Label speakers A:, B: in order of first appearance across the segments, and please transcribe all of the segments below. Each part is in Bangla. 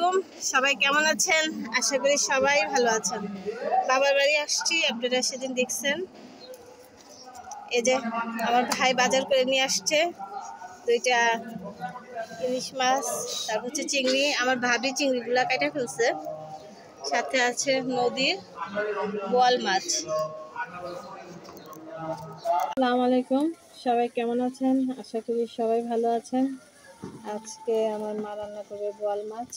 A: আলাইকুম, সবাই কেমন আছেন? আশা করি সবাই ভালো আছেন। বাবার বাড়ি আসছি, আপনারা সেদিন দেখছেন। এই যে আমার ভাই বাজার করে নিয়ে আসছে 2টা ইলিশ মাছ, তারপর হচ্ছে চিংড়ি। আমার ভাবি চিংড়িগুলা কাটা ফেলছে, সাথে আছে নদীর বোয়াল মাছ। আসসালামু আলাইকুম, সবাই কেমন আছেন? আশা করি সবাই ভালো আছেন। আজকে আমার মা রান্না করবে বোয়াল মাছ।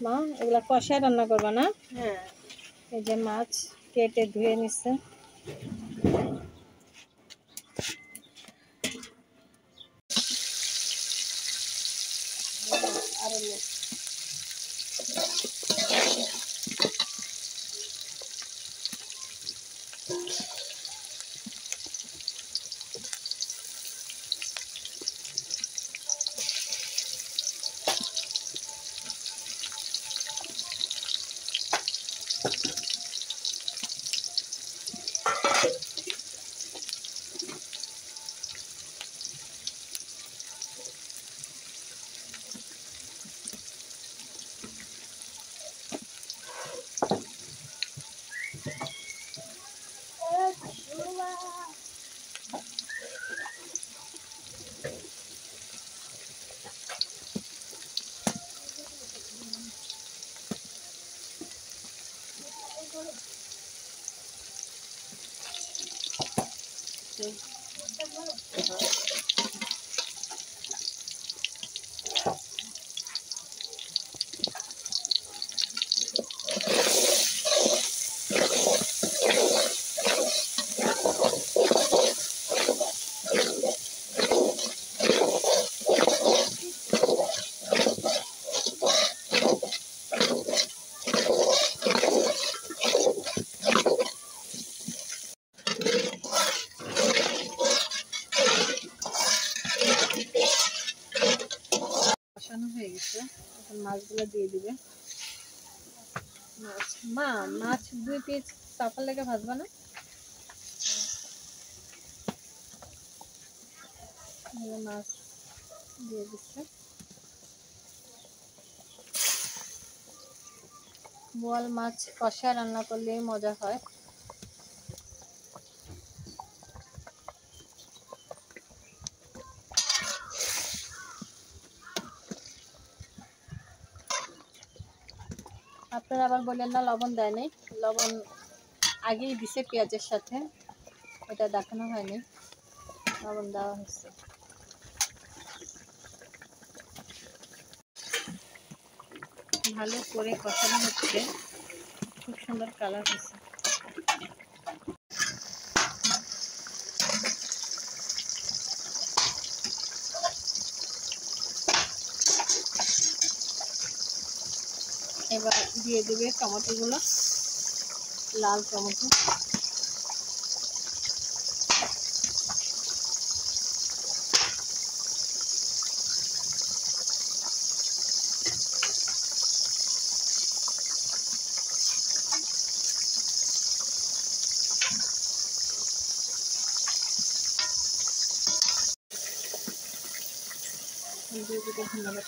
A: মা, এগুলা কষায় রান্না করবা না? হ্যাঁ। এই যে মাছ কেটে ধুয়ে নিচ্ছে। কষানো হয়ে গেছে, এখন মাছগুলো দিয়ে দিবে। মা, মাছ 2 পিস চাপার লেগে ভাজবা না? মাছ দিয়ে দিচ্ছে। বোয়াল মাছ কষা রান্না করলে মজা হয়। আপনারা আবার বললেন না লবণ দেয় নাই। লবণ আগেই দিছে পেঁয়াজের সাথে, এটা দেখানো হয়নি, লবণ দেওয়া হচ্ছে। ভালো করে কষানো হচ্ছে, খুব সুন্দর কালার হচ্ছে। এবার দিয়ে দেবে টমেটোগুলো, লাল টমেটো। দিয়ে দিতে ধন্যবাদ।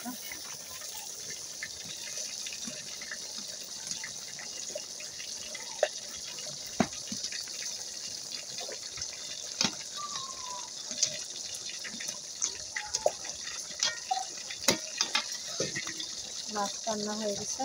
A: মাছ রান্না হয়ে গেছে।